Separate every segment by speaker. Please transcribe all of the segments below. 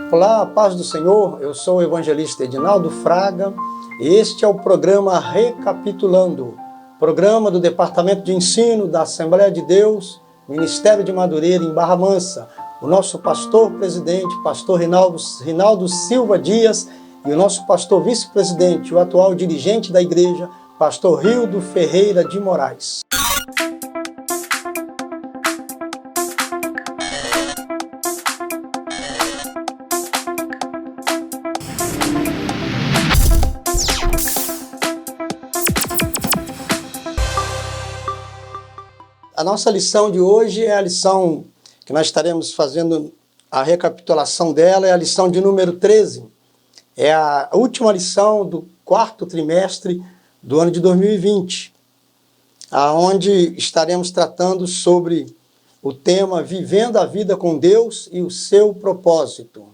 Speaker 1: Olá, paz do Senhor, eu sou o evangelista Edinaldo Fraga e este é o programa Recapitulando, programa do Departamento de Ensino da Assembleia de Deus, Ministério de Madureira em Barra Mansa, o nosso pastor-presidente, pastor Rinaldo Silva Dias e o nosso pastor vice-presidente, o atual dirigente da igreja, pastor Rildo Ferreira de Moraes. A nossa lição de hoje é a lição que nós estaremos fazendo a recapitulação dela, é a lição de número 13. É a última lição do quarto trimestre do ano de 2020, aonde estaremos tratando sobre o tema Vivendo a Vida com Deus e o seu propósito.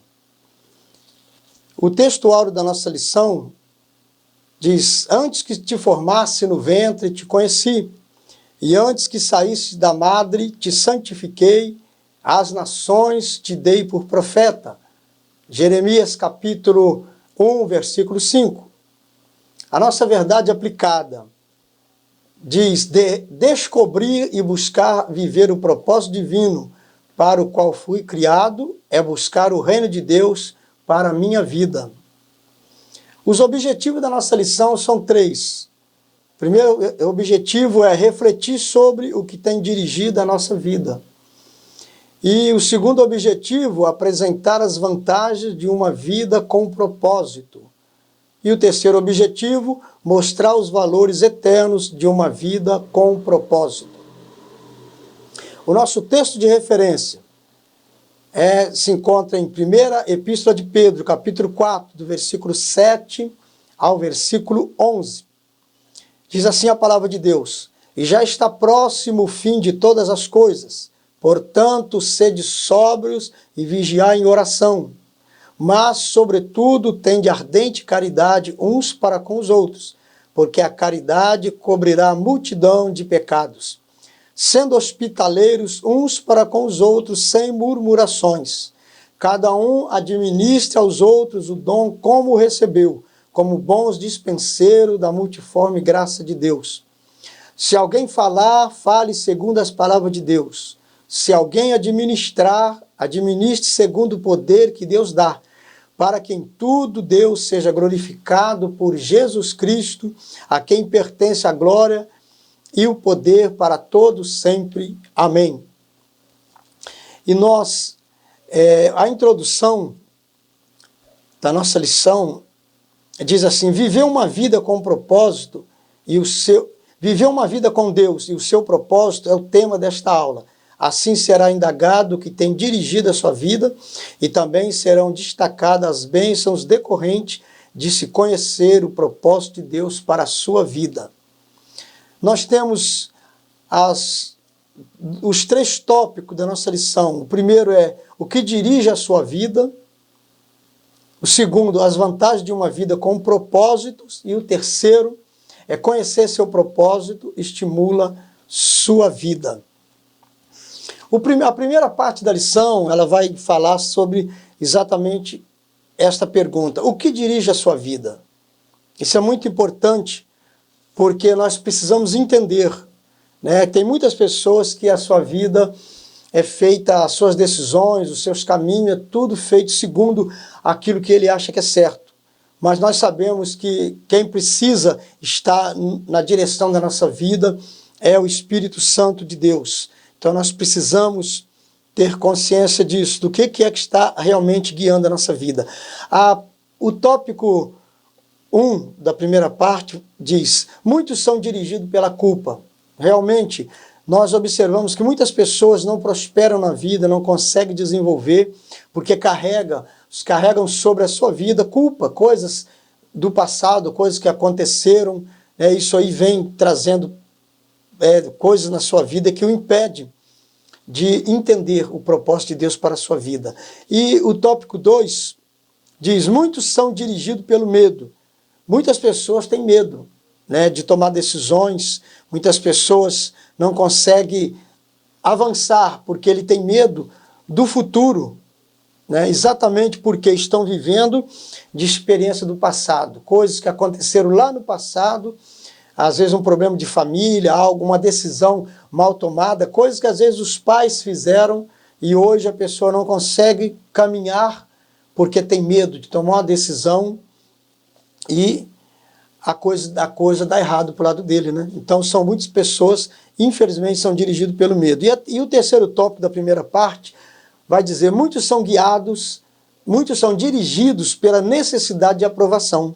Speaker 1: O texto áureo da nossa lição diz: antes que te formasse no ventre, te conheci. E antes que saísse da madre, te santifiquei, às nações te dei por profeta. Jeremias capítulo 1, versículo 5. A nossa verdade aplicada diz: descobrir e buscar viver o propósito divino para o qual fui criado é buscar o reino de Deus para a minha vida. Os objetivos da nossa lição são 3. O primeiro objetivo é refletir sobre o que tem dirigido a nossa vida. E o segundo objetivo, apresentar as vantagens de uma vida com propósito. E o terceiro objetivo, mostrar os valores eternos de uma vida com propósito. O nosso texto de referência se encontra em 1ª Epístola de Pedro, capítulo 4, do versículo 7 ao versículo 11. Diz assim a palavra de Deus: e já está próximo o fim de todas as coisas, portanto, sede sóbrios e vigiai em oração. Mas, sobretudo, tende ardente caridade uns para com os outros, porque a caridade cobrirá a multidão de pecados. Sendo hospitaleiros uns para com os outros, sem murmurações. Cada um administre aos outros o dom como recebeu, como bons dispenseiros da multiforme graça de Deus. Se alguém falar, fale segundo as palavras de Deus. Se alguém administrar, administre segundo o poder que Deus dá, para que em tudo Deus seja glorificado por Jesus Cristo, a quem pertence a glória e o poder para todos sempre. Amém. E a introdução da nossa lição diz assim: viver uma vida com propósito viver uma vida com Deus e o seu propósito é o tema desta aula. Assim será indagado o que tem dirigido a sua vida e também serão destacadas as bênçãos decorrentes de se conhecer o propósito de Deus para a sua vida. Nós temos os 3 tópicos da nossa lição. O primeiro é o que dirige a sua vida. O segundo, as vantagens de uma vida com propósitos. E o terceiro é conhecer seu propósito, estimula sua vida. A primeira parte da lição, ela vai falar sobre exatamente esta pergunta: o que dirige a sua vida? Isso é muito importante, porque nós precisamos entender, né? Tem muitas pessoas que a sua vida é feita, as suas decisões, os seus caminhos, é tudo feito segundo aquilo que ele acha que é certo. Mas nós sabemos que quem precisa estar na direção da nossa vida é o Espírito Santo de Deus. Então nós precisamos ter consciência disso, do que é que está realmente guiando a nossa vida. O tópico 1 da primeira parte diz: muitos são dirigidos pela culpa. Realmente, nós observamos que muitas pessoas não prosperam na vida, não conseguem desenvolver, porque carregam sobre a sua vida culpa, coisas do passado, coisas que aconteceram. Isso aí vem trazendo coisas na sua vida que o impede de entender o propósito de Deus para a sua vida. E o tópico 2 diz: muitos são dirigidos pelo medo. Muitas pessoas têm medo, né, de tomar decisões. Muitas pessoas não conseguem avançar porque ele tem medo do futuro. né? Exatamente porque estão vivendo de experiência do passado, coisas que aconteceram lá no passado, às vezes um problema de família, alguma decisão mal tomada, coisas que às vezes os pais fizeram e hoje a pessoa não consegue caminhar porque tem medo de tomar uma decisão e a coisa dá errado para o lado dele, né? Então são muitas pessoas, infelizmente, são dirigidas pelo medo. E o terceiro tópico da primeira parte vai dizer, muitos são guiados, muitos são dirigidos pela necessidade de aprovação.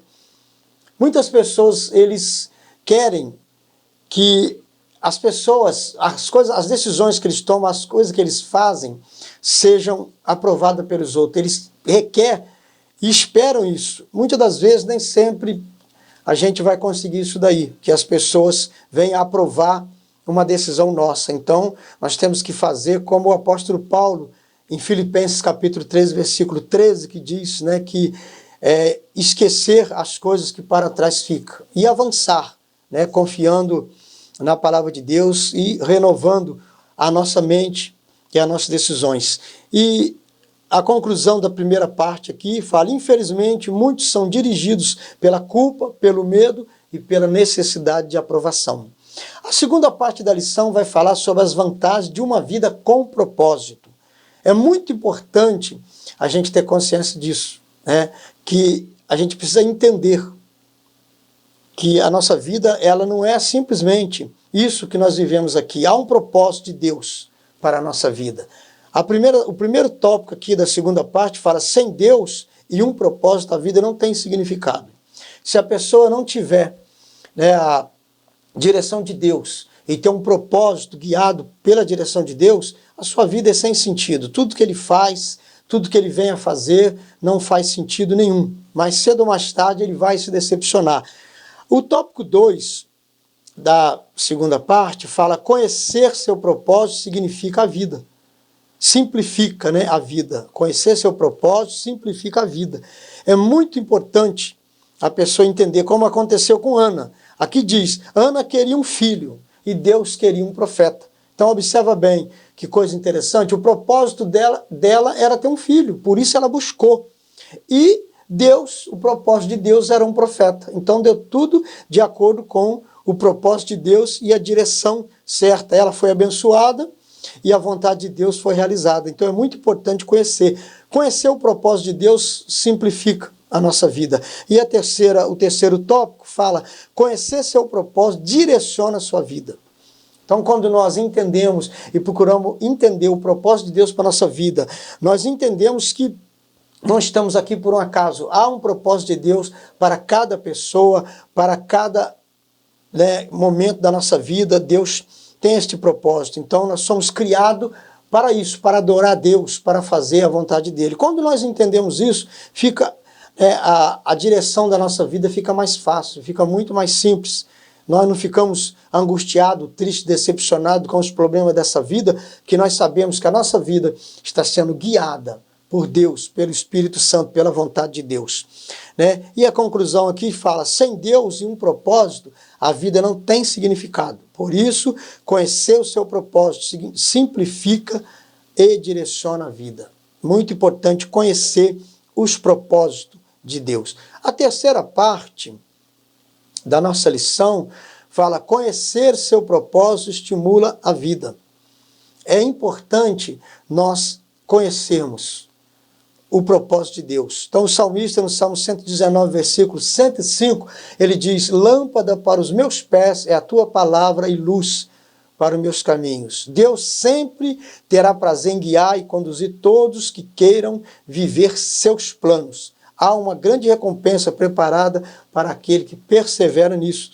Speaker 1: Muitas pessoas, eles querem que as pessoas, as decisões que eles tomam, as coisas que eles fazem, sejam aprovadas pelos outros. Eles requerem e esperam isso. Muitas das vezes, nem sempre a gente vai conseguir isso daí, que as pessoas venham a aprovar uma decisão nossa. Então, nós temos que fazer como o apóstolo Paulo, em Filipenses capítulo 3, versículo 13, que diz, né, que esquecer as coisas que para trás ficam e avançar, né, confiando na palavra de Deus e renovando a nossa mente e as nossas decisões. E a conclusão da primeira parte aqui fala, infelizmente, muitos são dirigidos pela culpa, pelo medo e pela necessidade de aprovação. A segunda parte da lição vai falar sobre as vantagens de uma vida com propósito. É muito importante a gente ter consciência disso, né? Que a gente precisa entender que a nossa vida, ela não é simplesmente isso que nós vivemos aqui. Há um propósito de Deus para a nossa vida. O primeiro tópico aqui da segunda parte fala, sem Deus e um propósito, a vida não tem significado. Se a pessoa não tiver, né, a direção de Deus e ter um propósito guiado pela direção de Deus, a sua vida é sem sentido. Tudo que ele faz, tudo que ele vem a fazer, não faz sentido nenhum. Mais cedo ou mais tarde ele vai se decepcionar. O tópico 2 da segunda parte fala, conhecer seu propósito significa a vida. Simplifica, né, a vida. Conhecer seu propósito simplifica a vida. É muito importante a pessoa entender como aconteceu com Ana. Aqui diz, Ana queria um filho e Deus queria um profeta. Então observa bem, que coisa interessante, o propósito dela era ter um filho, por isso ela buscou. E Deus, o propósito de Deus era um profeta. Então deu tudo de acordo com o propósito de Deus e a direção certa. Ela foi abençoada e a vontade de Deus foi realizada. Então é muito importante conhecer. Conhecer o propósito de Deus simplifica a nossa vida. E o terceiro tópico fala, conhecer seu propósito direciona a sua vida. Então, quando nós entendemos e procuramos entender o propósito de Deus para a nossa vida, nós entendemos que não estamos aqui por um acaso. Há um propósito de Deus para cada pessoa, para cada, né, momento da nossa vida. Deus tem este propósito. Então, nós somos criados para isso, para adorar a Deus, para fazer a vontade dEle. Quando nós entendemos isso, fica a direção da nossa vida fica mais fácil, fica muito mais simples. Nós não ficamos angustiados, tristes, decepcionados com os problemas dessa vida, que nós sabemos que a nossa vida está sendo guiada por Deus, pelo Espírito Santo, pela vontade de Deus, né? E a conclusão aqui fala, sem Deus e um propósito, a vida não tem significado. Por isso, conhecer o seu propósito simplifica e direciona a vida. Muito importante conhecer os propósitos de Deus. A terceira parte da nossa lição fala, conhecer seu propósito estimula a vida. É importante nós conhecermos o propósito de Deus. Então o salmista no Salmo 119, versículo 105, ele diz, lâmpada para os meus pés é a tua palavra e luz para os meus caminhos. Deus sempre terá prazer em guiar e conduzir todos que queiram viver seus planos. Há uma grande recompensa preparada para aquele que persevera nisso.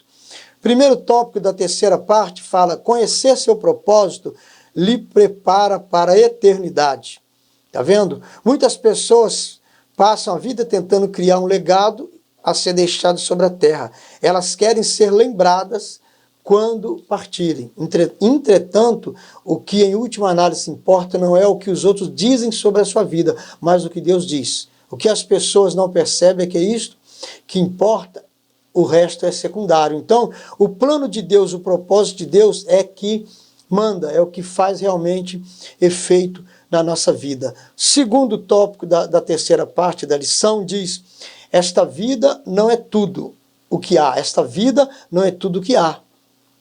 Speaker 1: Primeiro tópico da terceira parte fala, conhecer seu propósito lhe prepara para a eternidade. Está vendo? Muitas pessoas passam a vida tentando criar um legado a ser deixado sobre a terra. Elas querem ser lembradas quando partirem. Entretanto, o que em última análise importa não é o que os outros dizem sobre a sua vida, mas o que Deus diz. O que as pessoas não percebem é que é isto que importa, o resto é secundário. Então, o plano de Deus, o propósito de Deus é que manda, é o que faz realmente efeito na nossa vida. Segundo tópico da terceira parte da lição diz: esta vida não é tudo o que há. Esta vida não é tudo o que há.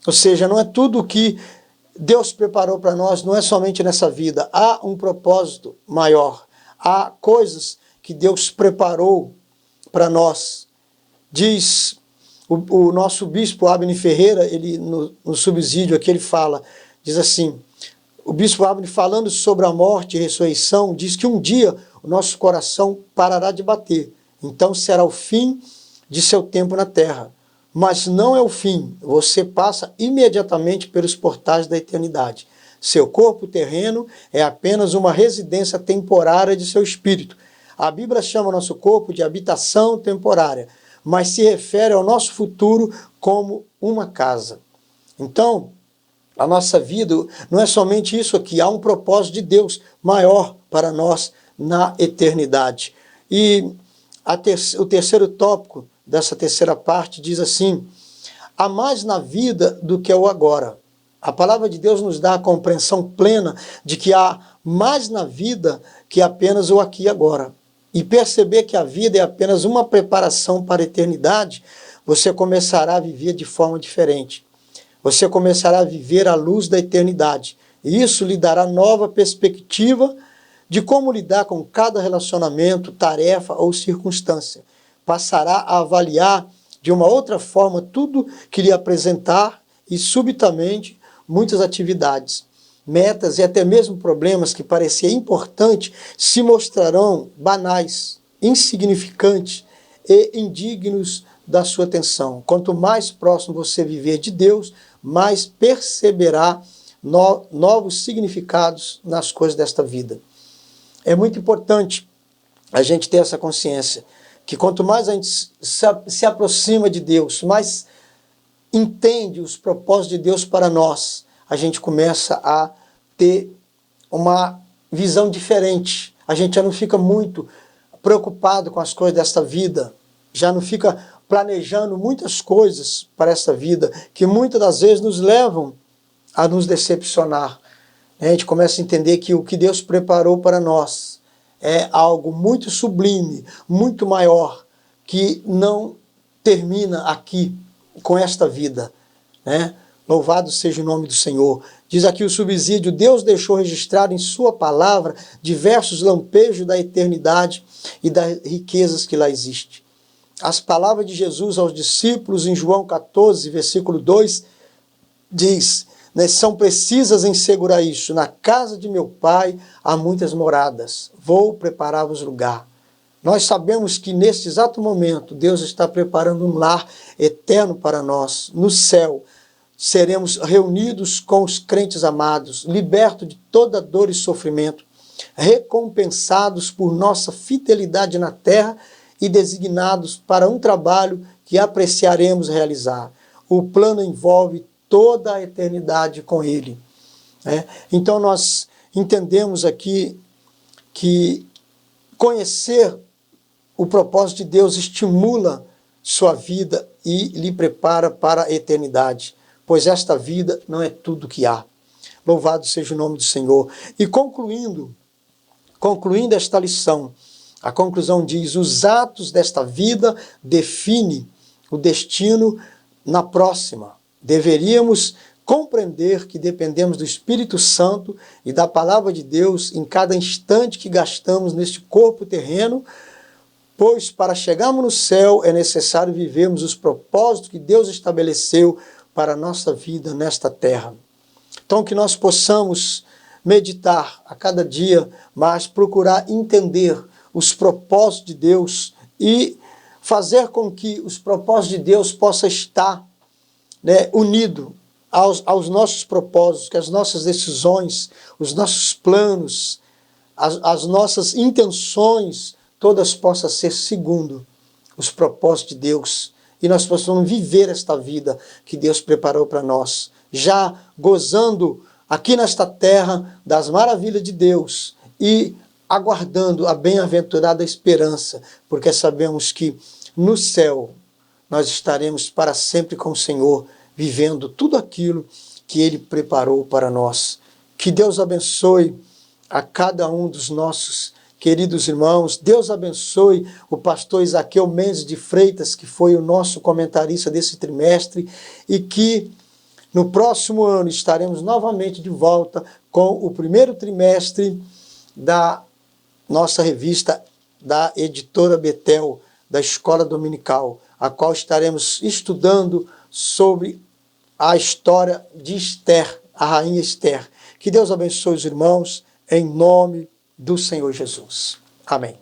Speaker 1: Ou seja, não é tudo o que Deus preparou para nós, não é somente nessa vida. Há um propósito maior. Há coisas que Deus preparou para nós. Diz o nosso bispo Abner Ferreira, ele no subsídio aqui ele fala, diz assim, o bispo Abner falando sobre a morte e ressurreição, diz que um dia o nosso coração parará de bater. Então será o fim de seu tempo na terra. Mas não é o fim, você passa imediatamente pelos portais da eternidade. Seu corpo terreno é apenas uma residência temporária de seu espírito. A Bíblia chama o nosso corpo de habitação temporária, mas se refere ao nosso futuro como uma casa. Então, a nossa vida não é somente isso aqui, há um propósito de Deus maior para nós na eternidade. E o terceiro tópico dessa terceira parte diz assim: há mais na vida do que o agora. A palavra de Deus nos dá a compreensão plena de que há mais na vida que apenas o aqui e agora. E perceber que a vida é apenas uma preparação para a eternidade, você começará a viver de forma diferente. Você começará a viver à luz da eternidade. E isso lhe dará nova perspectiva de como lidar com cada relacionamento, tarefa ou circunstância. Passará a avaliar de uma outra forma tudo que lhe apresentar e, subitamente, muitas atividades, metas e até mesmo problemas que pareciam importantes se mostrarão banais, insignificantes e indignos da sua atenção. Quanto mais próximo você viver de Deus, mais perceberá novos significados nas coisas desta vida. É muito importante a gente ter essa consciência, que quanto mais a gente se aproxima de Deus, mais entende os propósitos de Deus para nós, a gente começa a ter uma visão diferente. A gente já não fica muito preocupado com as coisas desta vida, já não fica planejando muitas coisas para esta vida, que muitas das vezes nos levam a nos decepcionar. A gente começa a entender que o que Deus preparou para nós é algo muito sublime, muito maior, que não termina aqui com esta vida, né? Louvado seja o nome do Senhor. Diz aqui o subsídio: Deus deixou registrado em sua palavra diversos lampejos da eternidade e das riquezas que lá existem. As palavras de Jesus aos discípulos em João 14, versículo 2, diz, né, são precisas em segurar isso. Na casa de meu Pai há muitas moradas. Vou preparar-vos lugar. Nós sabemos que neste exato momento Deus está preparando um lar eterno para nós. No céu seremos reunidos com os crentes amados, libertos de toda dor e sofrimento, recompensados por nossa fidelidade na terra e designados para um trabalho que apreciaremos realizar. O plano envolve toda a eternidade com Ele. Então nós entendemos aqui que conhecer o propósito de Deus estimula sua vida e lhe prepara para a eternidade, pois esta vida não é tudo que há. Louvado seja o nome do Senhor. E concluindo esta lição, a conclusão diz: os atos desta vida definem o destino na próxima. Deveríamos compreender que dependemos do Espírito Santo e da Palavra de Deus em cada instante que gastamos neste corpo terreno, pois para chegarmos no céu é necessário vivermos os propósitos que Deus estabeleceu para a nossa vida nesta terra. Então que nós possamos meditar a cada dia, mas procurar entender os propósitos de Deus e fazer com que os propósitos de Deus possam estar unido aos nossos propósitos, que as nossas decisões, os nossos planos, as nossas intenções, todas possam ser segundo os propósitos de Deus. E nós possamos viver esta vida que Deus preparou para nós, já gozando aqui nesta terra das maravilhas de Deus e aguardando a bem-aventurada esperança, porque sabemos que no céu nós estaremos para sempre com o Senhor, vivendo tudo aquilo que Ele preparou para nós. Que Deus abençoe a cada um dos nossos queridos irmãos. Deus abençoe o pastor Isaqueu Mendes de Freitas, que foi o nosso comentarista desse trimestre, e que no próximo ano estaremos novamente de volta com o primeiro trimestre da nossa revista da editora Betel, da Escola Dominical, a qual estaremos estudando sobre a história de Esther, a rainha Esther. Que Deus abençoe os irmãos, em nome do Senhor Jesus. Amém.